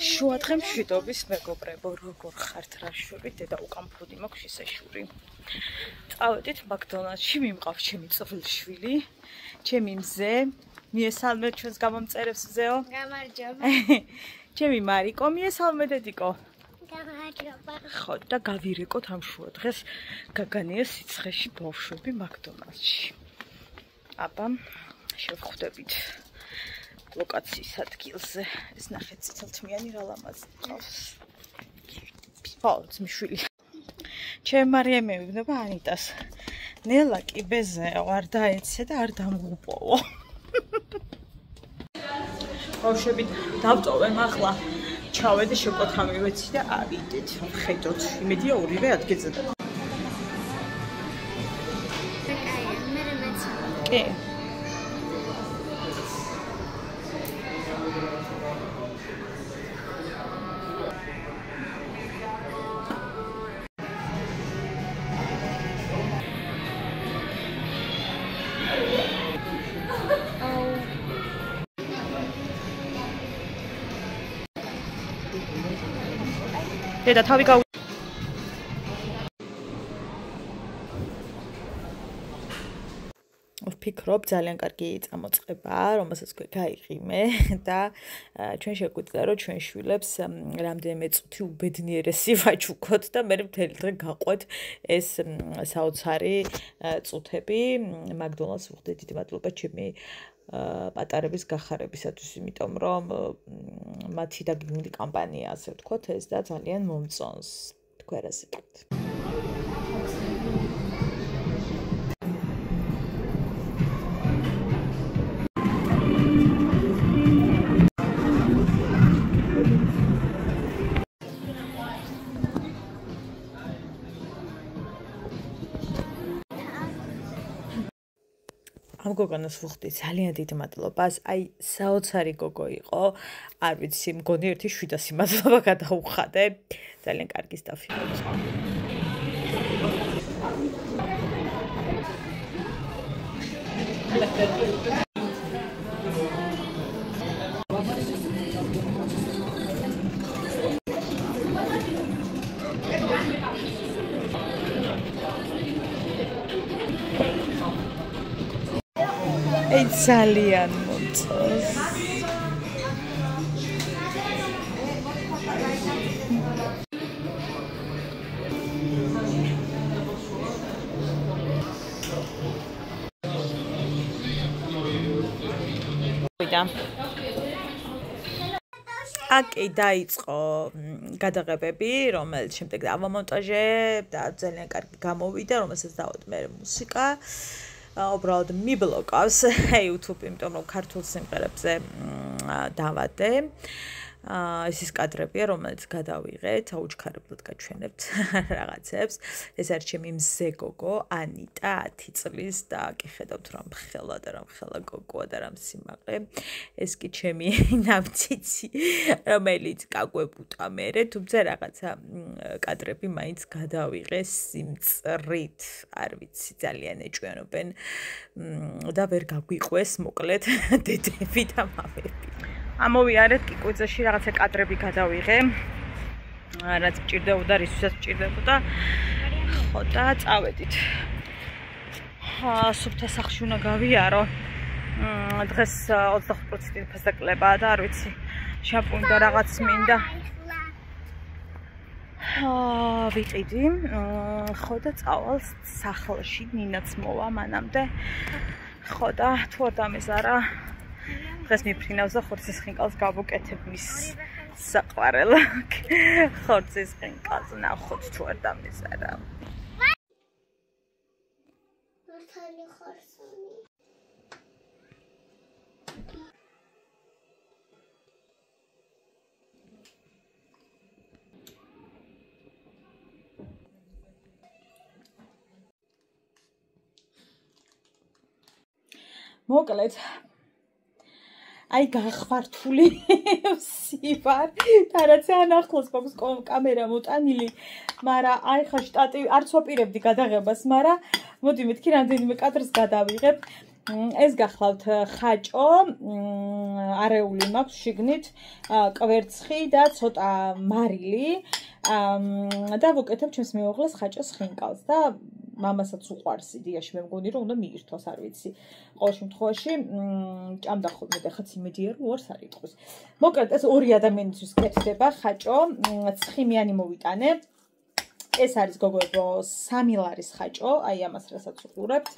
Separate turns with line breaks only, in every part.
შუადღე მშვიდობის მეგობრებო, როგორ ხართ რა შვებით, დედა უკან ფუდი მაქვს ისეშური. წავედით მაკდონალდსში, მიმყავს ჩემი წვრილშვილი, ჩემი მზე, მიესალმეთ ჩვენს გამომწერებს მზეო.
გამარჯობა.
ჩემი მარიკო, მიესალმეთ დედიკო.
გამარჯობა.
ხო, და გავირეკოთ ამ შუადღეს გაგანია სიცხეში ბავშვები მაკდონალდსში. აბა, შევხვდებით ლოკაციის ადგილზე. ეს ნახეთ ციცილთმიანი რა ლამაზი ყავს. ხო, ძმიშვილი. ჩემი მარიამი მივნება ანიტას. ნელა კი ბეზეო, არ დაეცე და არ დამღუპოვო. ბავშვები დავწოვე ახლა. ჩავედი შოკოთა მივეცი და ავიდეთ. ხედოთ, იმედია ორივე ადგილზე. კი. დედა თავი გაუ ვფიქრობ ძალიან კარგი წამოწყება, რომელსაც გაიყიმე და ჩვენ შეგვიძლია რომ ჩვენ შვილებს რამდენიმე წუთი უბედნიერესი ვაჩუქოთ და მე მთელი დღე გაყვეთ ეს საოცარი წუთები მაკდონალდს ვხდეთ დიდი მადლობა ჩემი პატარების გახარებისათვის, იმიტომ რომ მათი დაგეგმილი კამპანია, ასე ვთქვათ, ეს და ძალიან მომწონს. თქვენ რა ზეკეთ? ამ გოგონას ვუხდი ძალიან დიდი მადლობას. აი, საოცარი გოგო იყო. არ ვიცი, მგონი 1-700 მადლობა გადაუხადე. ძალიან კარგი სტაფი იყო. Ei ძალიან მომწონს. აკი დაიწყო გადაღებები, რომელიც შემდეგ ავამონტაჟე და ძალიან კარგი გამოვიდა, რომელსაც დავუთ მე მუსიკა. უბრალოდ მიბლოკავს YouTube, იმიტომ რომ ქართულ სიმღერებზე დავადე. ეს ის კადრებია, რომელიც გადავიღეთ, აუჩქარებლად გაჩვენებთ რაღაცებს. ეს არის ჩემი მზე გოგო, ანიტა, 10 წლის და კი ხედავთ რა მხელა და რა მხელა გოგოა და რა სიმაღლე. ეს კი ჩემი ნამციცი, რომელიც გაგვებუტა მერე, თუმცა რაღაცა კადრები მაინც გადავიღე სიმწრით. არ ვიცი, ძალიან ეჭვიანობენ და ვერ გაგვიყვეს, მოკლედ, დედები და მამები. ამოვიარეთ კიკუძეში რაღაცა კადრები გადავიღე. რაც მჭირდებოდა, რისთვისაც მჭირდებოდა. ხო და წავედით. სუფთა სახლში უნდა გავიარო. დღეს 25% ფასაკლებაა და არ ვიცი, შამპუნი და რაღაც მინდა. ვიყიდი. ხო და წავალ სახლში, ნინაც მოვა მანამდე. ხო და თუ არ დამეზარა დღეს მიფრინავს და ხორცის ხინკალს გავუკეთებ მის საყვარელ ხორცის ხინკალს ნახოთ თუ არ დამეზარა. მართალი ხორცი. მოკლედ აი გახვართული ვსივარ და რაც ანახლოს გვაქვს კამერა მოტანილი, მაგრამ აი ხა შტატივი არც ვაპირებდი გადაღებას, მაგრამ მოდი მეთქი რამდენიმე კადრს გადავიღებ. ეს გახლავთ ხაჭო, არეული მაქვს შიგნით, კვერცხი და ცოტა მარილი და ვუკეთებ ჩემს მეუღლეს ხაჭოს ხინკალს და მამასაც უყვარს იდეაში მე მგონი რომ უნდა მიირთვას არ ვიცი ყოველ შემთხვევაში ჭამდა ხოლმე და ხაც იმედია რომ უარს არ იტყვის მოკლედ ეს ორი ადამიანისთვის კეთდება ხაჭო ცხიმიანი მოვიტანე ეს არის გოგოებო 3 ლარის ხაჭო აი ამას რასაც უყურებთ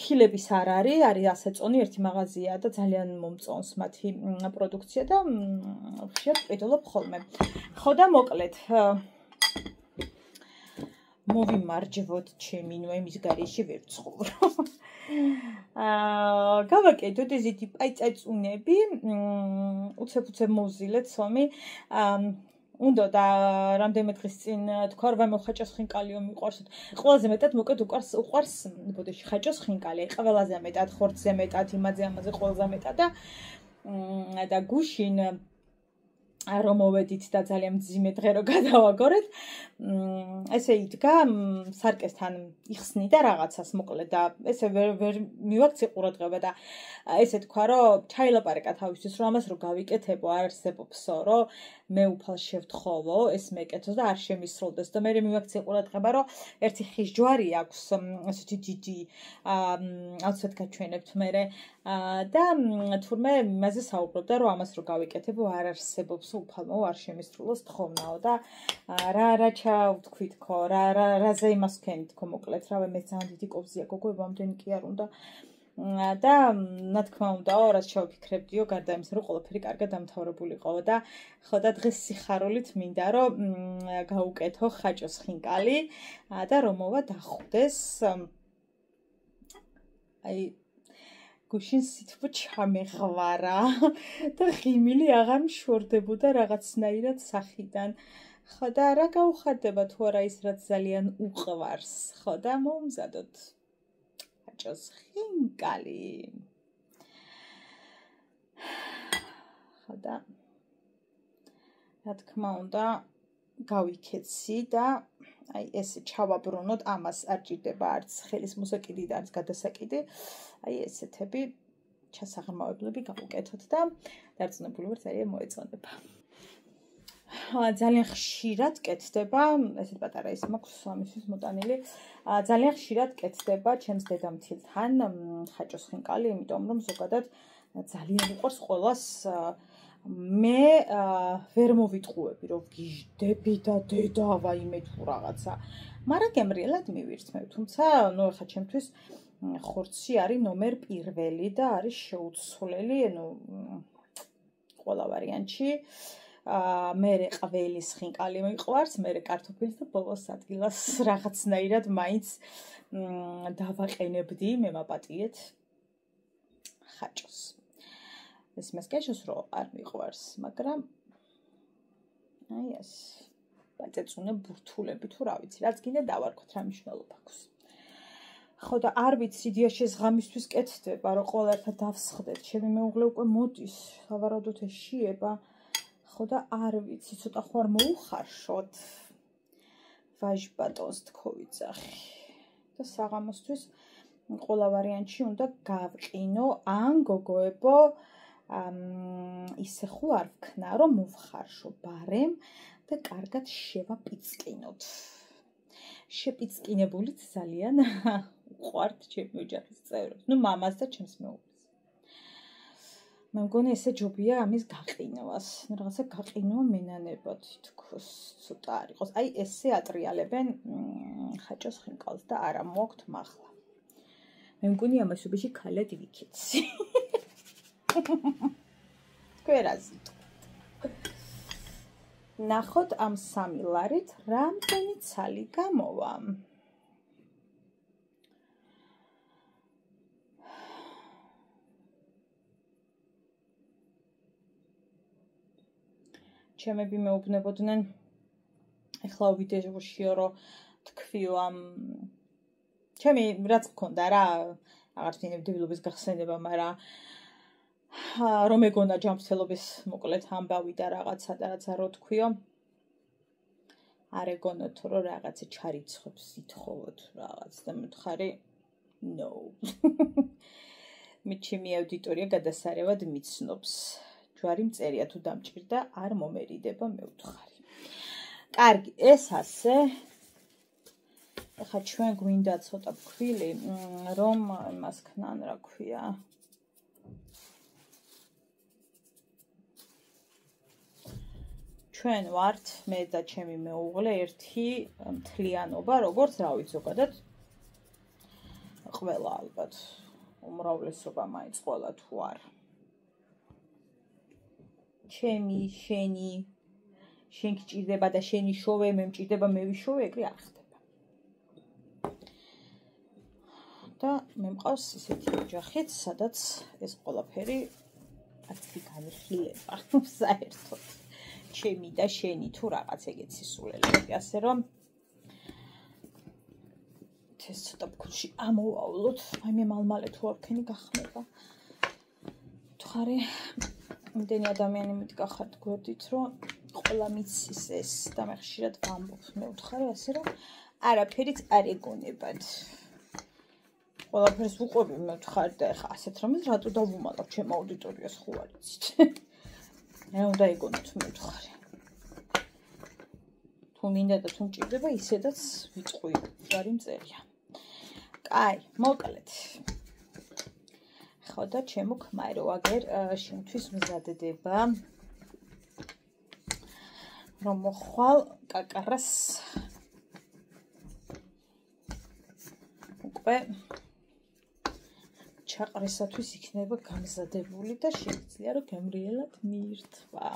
ქილების არ არის ასე წონი ერთი მაღაზია და ძალიან მომწონს მათი პროდუქცია და ხშირად ვყიდულობ ხოლმე ხო და მოკლედ მოვიმარჯვოთ ჩემი ნუ იმის გარეშე ვერ ცხოვრობ. გავაკეთოთ ესეთი პაიწაწუნები, უცებ-უცებ მოვზილეთ სომი. უნდა და რამდენიმე დღის წინ თქვა რომ ხაჭოს ხინკალიო მიყვარს. ყველაზე მეტად მოკეთ უყვარს ბოდიში ხაჭოს ხინკალი. ყველაზე მეტად ხორცზე მეტად იმაზე ამაზე ყველაზე მეტად და გუშინ რომ მოვედით და ძალიან მძიმე დღე რო გადავაგორეთ ესე იდგა სარკესთან იხსნი და რაღაცას მოკლედ და ესე ვერ მივაქცი ყურადღება და ესე თქვა რომ ჩაილაპარაკა თავისთვის რომ ამას რო გავიკეთებო არ არსებობსო რომ მე უფალ შევთხოვო ეს მეკეთო და არ შემისრულდეს და მე მივაქცი ყურადღება რომ ერთი ხის ჯვარი აქვს ესეთი დიდი აუცილებლად გაჩვენებთ მე და თურმე იმაზე საუბრობდა რომ ამას რო გავიკეთებო არ არსებობს უფალმო არ შემისრულოს თხოვნაო და რა ჩავთქვითქო რაზე იმას ვქენითქო მოკლედ რავე მე ძალიან დიდი კოვზია გოგოებო ამდენი კი არ უნდა და რა თქმა უნდაო რაც შევფიქრებდიო გარდა იმისა რომ ყველაფერი კარგად დამთავრებულიყო და ხო და დღეს სიხარულით მინდა რომ გავუკეთო ხაჭოს ხინკალი და რომ მოვა დახვდეს აი გუშინ სითბო ჩამეღვარა და ღიმილი აღარ მშორდებოდა რაღაცნაირად სახიდან ხო და რა გაუხარდება თუ არა ის რაც ძალიან უყვარს ხო და მომზადოთ ხაჭოს ხინკალი ხო და რა თქმა უნდა გავიქეცი და აი ესე ჩავაბრუნოთ ამას არ ჭირდება არც ხელის მოსაკიდი და არც გადასაკიდი აი ესეთები ჩასაღრმავებლები გავუკეთოთ და დარწმუნებული ვარ ძალიან მოეწონება ძალიან ხშირად კეთდება ესეთ პატარა ის მაქვს ამისთვის მოტანილი ძალიან ხშირად კეთდება ჩემს დედამთილთან ხაჭოს ხინკალი იმიტომ რომ ზოგადად ძალიან უყვარს ყველას მე ვერ მოვიტყუები რომ გიждები და დედა ვაიმე თუ რაღაცა მაგრამ გემრიელად მივირთმევ თუმცა ნუ ახლა ჩემთვის ხორცი არის ნომერ 1 და არის შეუცვლელი ანუ ყველა ვარიანტში მეყველის ხინკალი მიყვარს მე კარტოფილის და ბოლოს ადგილას რაღაცნაირად მაინც დავაყენებდი მე მაპატიეთ ხაჭოს ეს მასკეშოს რო არ მიყვარს მაგრამ აი ეს პაწეწუნე ბურთულები თუ რა ვიცი რაც გინდა დავარქოთ რა მნიშვნელობა აქვს ხო და არ ვიცი იდეაში ეს ღამისთვის კეთდება რომ ყველა ერთად დავსხდეთ ჩემი მეუღლე უკვე მოდის სავარაუდოდ ეშიება ხო და არ ვიცი ცოტა ხო არ მოუხარშოთ ვაჟბატონს თქოვიძახი და საღამოსთვის ყველა ვარიანტში უნდა გავყინო ან გოგოებო ისე ხო არ ვქნა რომ მოვხარშო ბარემ და კარგად შევაპიწყინოთ შეპიწყინებულიც ძალიან უყვართ ჩემი ოჯახის წევრებს ნუ მამას და ჩემს მეუღლეს მე მგონი ესე ჯობია ამის გაყინვას რაღაცა გაყინვა მენანებად თქოს ცოტა არ იყოს აი ესე ატრიალებენ ხაჭოს ხინკალს და არა მოაქვთ მახლა მე მგონი ამასობაში ქალად ვიქეცი კვერაზი ნახოთ ამ 3 ლარით რამდენი ცალი გამოვა ჩემები მეუბნებოდნენ ეხლა ვიდეოშიო რომ თქვიო ამ ჩემი რაც გქონდა რა აღარ ვინებდების გახსენება მაგრამ რომ ეგონა ჯანმრთელობის მოკლედ ამბავი და რაღაცა და რაცა რო თქვიო არ ეგონოთ რომ რაღაცა ჩარიცხებს ითხოვოთ რაღაც და მითხარი no. მე ჩემი აუდიტორია გადასარევად მიცნობს. ჯვარი მწერია თუ დამჭირდა არ მომერიდება მე ვთხარი. კარგი, ეს ასე. ახლა ჩვენ გვინდა ცოტა ფქვილი, რომ იმას ქნან რა ქვია. ჩვენ ვართ მე და ჩემი მეუღლე ერთი მთლიანობა, როგორც რა ვიცი ზოგადად ყველა ალბათ უმრავლესობა მაინც ყველა თუ არ. ჩემი, შენი, შენ გჭირდება და შენი შოვე, მე მჭირდება მე ვიშოვე, ეგრე არ ხდება. და მე მყავს ისეთი ოჯახიც, სადაც ეს ყველაფერი აცი განხილება საერთოდ. ჩემი და შენი თუ რაღაც ეგეთ სისულელები, ასე რომ ეს ცოტა ფქუში ამოვავლოთ, აი მე მალმალე თუ არქენი გახმება. ხარი იმდენი ადამიანი მითხართ გვერდით, რომ ყველა მიცის ეს და მე ხშირად ვამბობ, მე ვთხარი ასე რომ არაფერიც არ ეგონებად. ყველაფერს ვუყვები მე ვთხარი და ეხა ასეთ რამეს რატო დავუმალავ ჩემ აუდიტორიას ხო არ იცით. მე უნდა ეგონოთ მე ვთხარი. თუ მინდა და თუ მჭირდება ისედაც ვიწყვი, ჯვარი მწერია. კაი, მოკლედ. ხო და ჩემო ქმარო, აგერ შენთვის მზადდება. რომ მოხვალ კაკარას უკვე ჩაყრისათვის იქნება გამზადებული და შეიძლება რომ გემრიელად მიირთვა.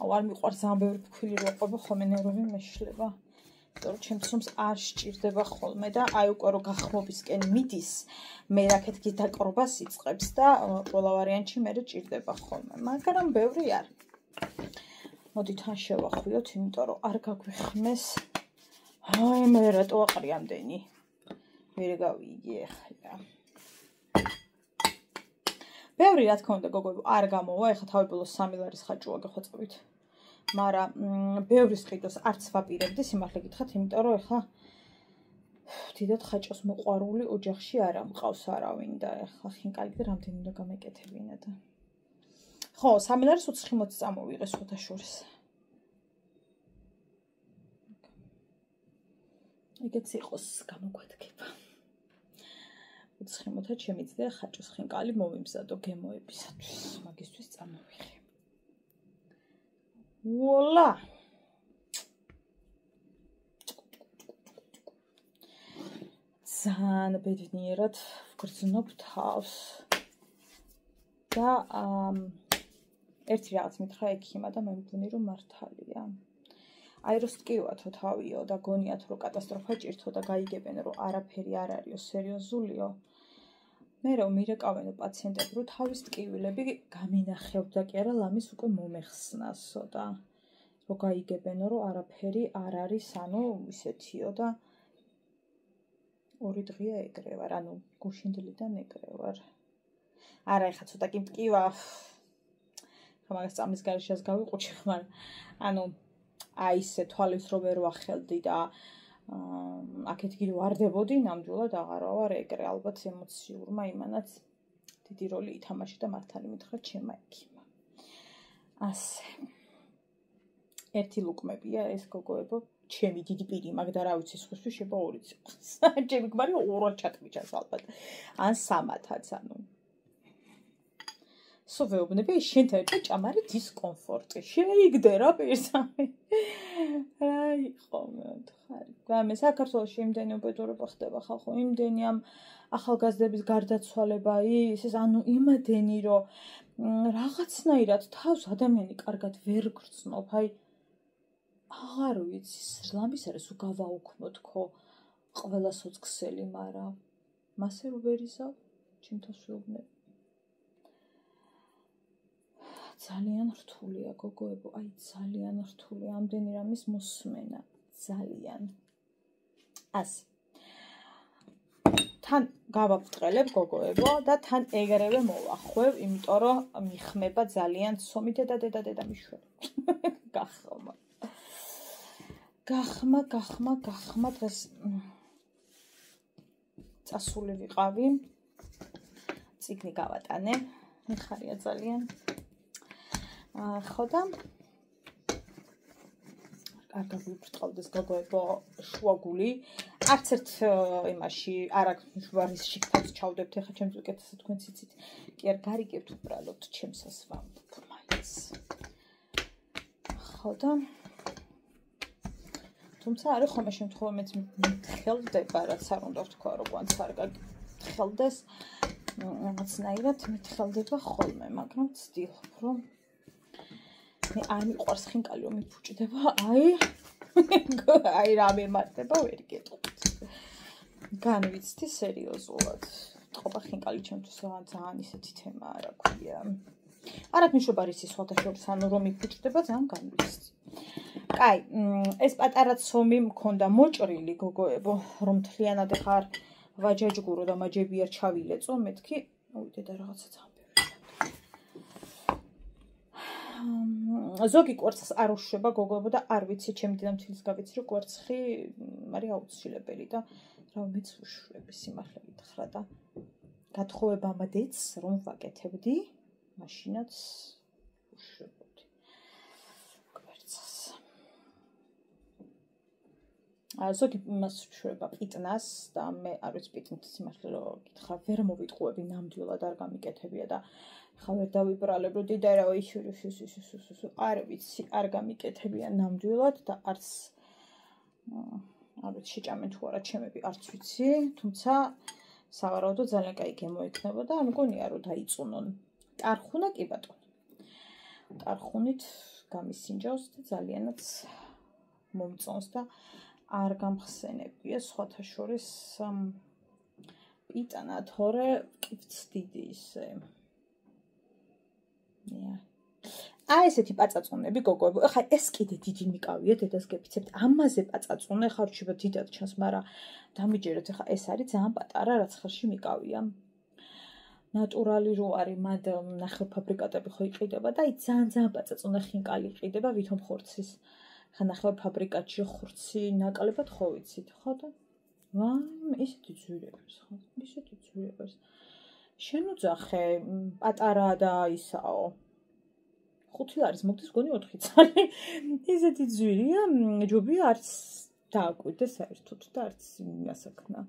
არ მიყვარს ძალიან ბევრი ფქვილი რო ყვება ხოლმე ნერვები მეშლება. იმიტომ რომ ჩემთვის არ სჭირდება ხოლმე და აი უკვე რო გახმობისკენ მიდის, მე რაკეთ გიდაკრობას იწყებს და ყველა ვარიანტში მე ჭირდება ხოლმე, მაგრამ ბევრი არ. მოდით ან შევახვიოთ, იმიტომ რომ არ გაგვიხმეს. აი მე რატო აყრი ამდენი? ვერ გავიგე ახლა. ბევრი რა თქმა უნდა გოგოებო არ გამოვა, ეხლა თავი ბოლოს 3 ლარის ხაჭუა გეხვეწებით. მაგრამ ბევრის ყიდოს არც ვაპირებდი სიმართლე გითხრათ, იმიტომ რომ ეხლა დიდად ხაჭოს მოყვარული ოჯახში არ ამყავს არავინ და ეხლა ხინკალი და რამდენი უნდა გამეკეთებინა და. ხო, 3 ლარის 450 წამოვიღე სხვათა შორის. ეგეც იყოს გამოგვადგება. 450 შემიძლია ხაჭოს ხინკალი მომიმზადო გემოებისათვის, მაგისთვის წამოვიღე. ვოლა! ძალიან ბედნიერად ვგრძნობ თავს. და ერთი რაღაც მითხრა ექიმა და მე მგონი რომ მართალია. აი რო სტკივათო თავიო და გონიათ რომ კატასტროფა ჭირთო და გაიგებენ რომ არაფერი არ არისო სერიოზულიო. მე რომ მირეკავენო პაციენტები რომ თავის ტკივილები გამინახებდა კი არა ლამის უკვე მომეხსნასო და რომ გაიგებენო რომ არაფერი არ არის, ანუ ისეთიო და 2 დღეა ეგრე ვარ, ანუ გუშინდლიდან ეგრე ვარ. არა, ეხა ცოტა კი მტკივა. ხა მაგას წამის გარეშეც გავიყუჩი, მაგრამ ანუ აი ესე თვალის რო ვერ ვახელდი და აქეთ გირო ვარდებოდი, ნამდვილად აღარა ვარ ეგრე, ალბათ ემოციურმა იმანაც დიდი როლი ითამაშა და მართალი მითხრა ჩემმა ექიმა. ასე. ერთი ლუკმებია ეს გოგოებო, ჩემი დიდი პირი მაგ და რა ვიცი სხვისთვის შეება 2 წელს. ჩემი ქმარი 2-ად ჩატვიჭას ალბათ. ან 3-ათაც, ანუ სოვეუბნები შენთან ერთად ჭამარი დისკომფორტი. შეიგდე რა პირსამე. რა იყო მე ვთხარი. გამე საქართველოში იმდენი უბედურება ხდება ხალხო, იმდენი ამ ახალგაზრდების გარდაცვალება ის ანუ იმდენი რომ რაღაცნაირად თავს ადამიანი კარგად ვერ გრძნობ, აი აღარ ვიცი, ლამის არის უგავაუქმოთ ხო ყველა სოწყსელი, მაგრამ მასე რო ვერ იზავ, ჩემთავს ვეუბნები. ძალიან რთულია გოგოებო, აი ძალიან რთულია ამდენი რამის მოსმენა, ძალიან. ასე. თან გავაბრწყელებ გოგოებო და თან ეგრევე მოვახვევ, იმიტომ რომ მიხმება ძალიან ცომი დედა მიშველი. გახალმა. გახმა დღეს წასული ვიყავი. წიგნი გავატანე. მიხარია ძალიან. ხო და კარგად ვიფრთხავდეს გოგოებო შუაგული. არც ერთ იმაში არ აქვს ვარის შიგნით ჩავდებთ ახლა ჩემს უკეთესად თქვენც იცით. კი არ გარიგებთ უბრალოდ ჩემსას ვამბობ მაინც. ხო და თუმცა არის ხოლმე შემთხვევა მეც მითხელდება რაც არ უნდა ვთქვა როგორც არ გაგხელდეს რაღაცნაირად მითხელდება ხოლმე მაგრამ ვცდილობ რომ მე არ მიყვარს ხინკალი რომ მიფუჭდება აი რა მემართება ვერ გეტყვით განვიცდი სერიოზულად ტყობა ხინკალი ჩემთვის ძალიან ისეთი თემაა რა ქვია არ აქვს მნიშვნელობა რისი სხვათა შორის ანუ რომ მიფუჭდება ძალიან განვიცდი კაი ეს პატარა ცომი მქონდა მოჭრილი გოგოებო რომ მთლიანად ხარ ვაჯაჯგურო და მაჯები არ ჩავილეწო მეთქი მოვიდე და რაღაცა ძალიან ზოგი კვერცხს არ უშვება გოგოებო და არ ვიცი ჩემი დედამთილის გავიცი რომ კვერცხი არის აუცილებელი და რა მეც უშვები სიმართლე გითხრა და გათხოვებამდეც რომ ვაკეთებდი მაშინაც უშვებოდი კვერცხს ზოგი მას უშვება პიტნას და მე არ ვიცი პიტნით სიმართლე რომ გითხრა ვერ მოვიტყუები ნამდვილად არ გამიკეთებია და ხა ვერ დავიბრალებ რომ დიდარა არ ვიცი არ გამიკეთებია ნამდვილად და არც არ ვიცი შეჭამენ თუ არა ჩემები არც ვიცი თუმცა სავარაუდოდ ძალიან კაი გემოექნება და მგონია რომ დაიწუნონ ტარხუნა კი ბატონო ტარხუნით გამისინჯავს და ძალიანაც მომწონს და არ გამხსენებია სხვათა შორის პიტანა თორე კიფცდიდი ისე აი ესეთი პაწაწუნები გოგოებო ეხლა ეს კიდე დიდი მიკავია დედას გეფიცებთ ამაზე პაწაწუნე ხარ რჩება დიდად ჩანს მაგრამ დამიჯერეთ ეხლა ეს არის ძალიან პატარა რაც ხელში მიკავია ნატურალი რო არის მად ნახევარფაბრიკატები ხო იყიდება და აი ძალიან პაწაწუნე ხინკალი იყიდება ვითომ ხორცის ხა ნახევარფაბრიკატში ხორცი ნაკლებად ხო ვიცით ხო და ვაი ისეთი ძვირებებს ხო ისეთი ძვირებებს შენ უძახე პატარა და ისაო 5 არის მოგდის გონი 4 წალი ისეთი ძვირია ჯობია არც დააკვირდე საერთოდ და არც იმასაკნა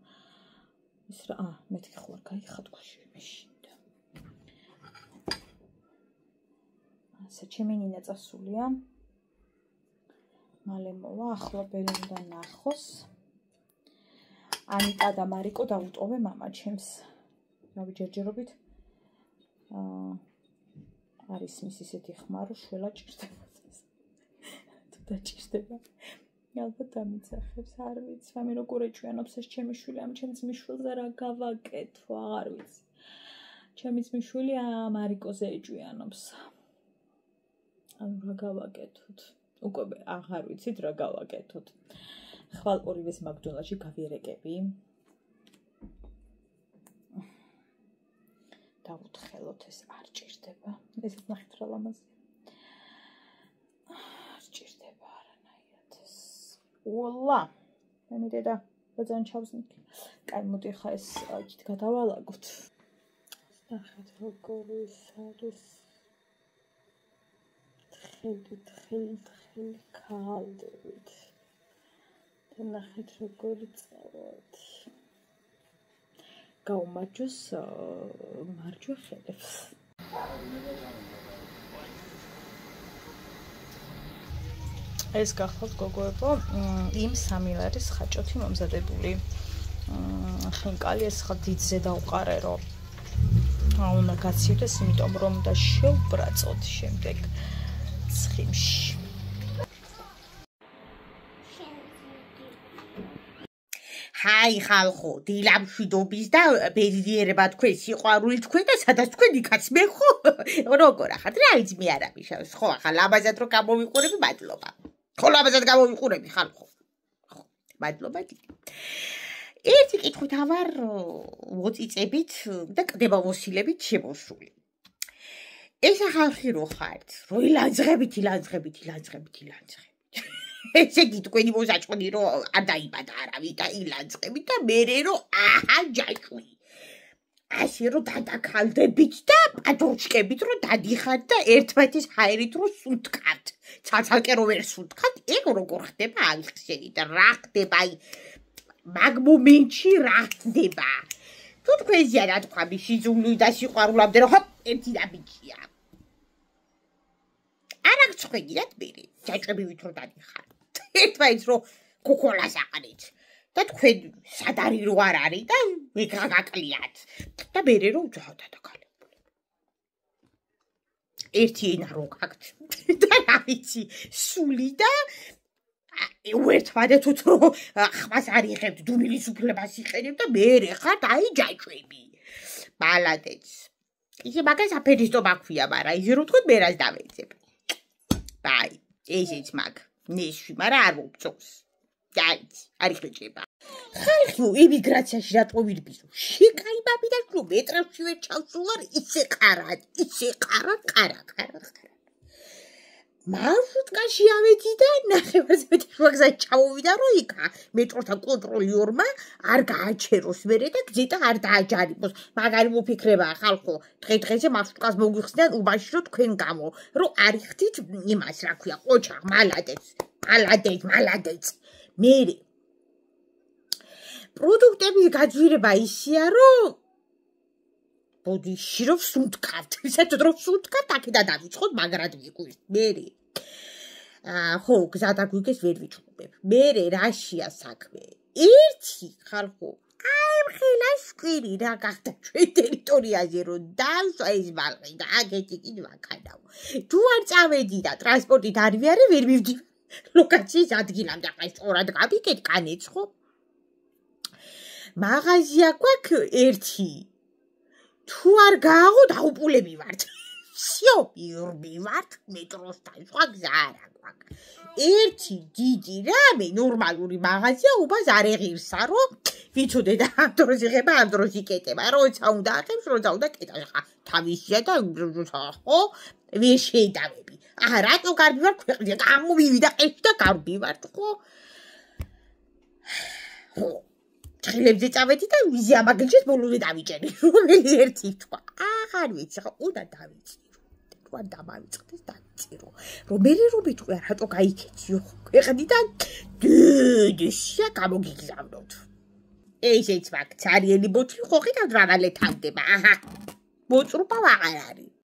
ის რა მეთქი ხო არ გაიხატქვაში მეშინდა ასე ჩემი ნინა წასულია მალე მოვა ახლა ბერი უნდა ნახოს ანიტა და მარიკო დაუტოვე მამა ჩემს რავი ჯერჯერობით არის მის ისეთი ხმა რომ შველა ჭირდება თუ დაჭირდება ალბათ დამიცახებს არ ვიცი ამი როგორ ეჭვიანობს ეს ჩემი შვილი ამ ჩემს მიშვილზე რა გავაკეთო აღარ ვიცი ჩემი მიშვილი მარიკოზე ეჭვიანობს ანუ რა გავაკეთოთ უკვე აღარ ვიცით რა გავაკეთოთ ხვალ ორივეს მაგდონალდში გავიერეკები დავუთხელოთ ეს არ ჭირდება ესეც ნახეთ რა ლამაზია არ ჭირდება არანაირად ეს ულა მე დედა ბაძან ჩავზნიკი კაი მოდი ხა ეს იქით გადავალაგოთ ნახეთ როგორი არის თხილი ქალდებით და ნახეთ როგორი წავედი გაუმარჯოს მარჯვე ხელებს ეს გახავთ გოგოებო იმ სამილარის ხაჭოთი მომზადებული ხინკალი ეს ხა დიდზე დავყარე რომ უნდა გაცივდეს იმიტომ რომ და შევბრაწოთ შემდეგ ცხიმში
Hai ხალხო, დილამშვიდობის და ბედნიერება თქვენ სიყვარული თქვენ და სადაც თქვენ იქაც მე ხო როგორ ახართ რა იცი მე არ ამიშავს ხო ახლა ლამაზად რო გამოვიყურები მადლობა ხო ლამაზად გამოვიყურები ხალხო ხო მადლობა ერთი კითხვით ავარ მოწიწებით და კდებამოსილებით შემოსული ეს ხალხი რო ხართ რო ილანძღებით ესე იგი თქვენი მოსაჭყვი რომ არ დაიბადა არავინ და ილანძღები და მერე რომ აჰა ჯაჭვი ასე რომ დადაქალდებით და პატროჩკებით რომ დადიხართ და ერთმანეთის ჰაერით რომ სუნთქავთ ცალცალკე რომ ვერ სუნთქავთ ეგ როგორ ხდება ავიხსენით რა ხდება აი მაგ მომენტში რა ხდება თუ თქვენზეა რა თქვა მისიზული და სიყვარულამდე რომ ჰოპ ერთი დაბიჭია არა გწყვეტიათ მერე ჯაჭვებით რომ დადიხართ ერთმანეთს რომ კოკოლას აყრით და თქვენ სად არის რო არ არის და მე გაგაკლიათ და მერე რომ უძავთ დაკალებული ერთი ენა რო გაქვთ და რა ვიცი სული და ერთმანეთს რო ხმას არ იღებთ დუმილის უფლებას იყენებთ და მერე ხართ აი ჯაჭვები მალადეც ისე მაგას აფერისტო მაქვია მაგრამ ისე რომ თქვენ მერას დავეცებ აი ესეც მაგ ნეში მაგრამ არ მოგწონს დაიც არის ხეჭება ხალხი იმიგრაციაში რატო ვირბიზო შეკაიბაბი და რომ მეტრებში ვერ ჩავსულარ ისე ყარა ყარა მარშრუტკაში ავედი და ნახევარზე მეტი შუაგზად ჩავოვიდა რომ იქა მეტროსთან კონტროლიორმა არ გააჩეროს მერე და გზიტა არ დააჯარიმოს მაგარი მოფიქრებაა ხალხო დღე-დღეზე მარშრუტკას მოგვიხსნიან უბანში რომ თქვენ გამო რომ არიხდით იმას რა ქვია ყოჩა მალადეც მერე პროდუქტების გაძვირება ისეა რომ ბოდიში რომ სუნთქავთ ისეთ რომ სუნთქავთ აქედან დავიწყოთ მაგრად ვიყვირთ მერე ხო გზა დაგვიგეს ვერ ვიჩხუბებ მერე რაშია საქმე ერთი ხალხო აი მხილას კვირი რა გახდა ჩვენ ტერიტორიაზე რომ დავსვა ეს ბალყი და აგეთი კიდე ვაკადავ თუ არ წავედი და ტრანსპორტით არ ვიარე ვერ მივდივარ ლოკაციის ადგილამდე ახლა ეს სწორად გავიკეთ კანეც ხო მაღაზია გვაქვს ერთი თუ არ გააღო დაუპულები ვართ всё მივდივართ მეტროსთან სხვა გზა არ აქვს ერთი დიდი რამე ნორმალური მაღაზია უბას არ ეღირსა რომ ვიცოდე და ამ დროს იღება ამ დროს იკეტება როცა უნდა ახებს როცა უნდა კეტა ხა თავისია და ხო ვერ შეიდავები აჰა რატო გარბი ვარ ქვეყნიდან გამოვივიდა ყეში და გარბი ვარ ხო ჭრილებზე წავედი და ვიზი ამაგელჩეს ბოლომდე დავიჭერი რომელი ერთი თქვა აღარ ვიცი ხო უნდა დავიჭირო თქვა დამავიწყდეს დავიჭირო რომ მერე რომ ვიტყვი რატო გაიქეციო ქვეყნიდან დედშია გამოგიგზავნოთ ესეც მაგ ცარიელი ბოჭი ხო ხიდან რანალე თავდება აჰა მოწრუპა აღარ არის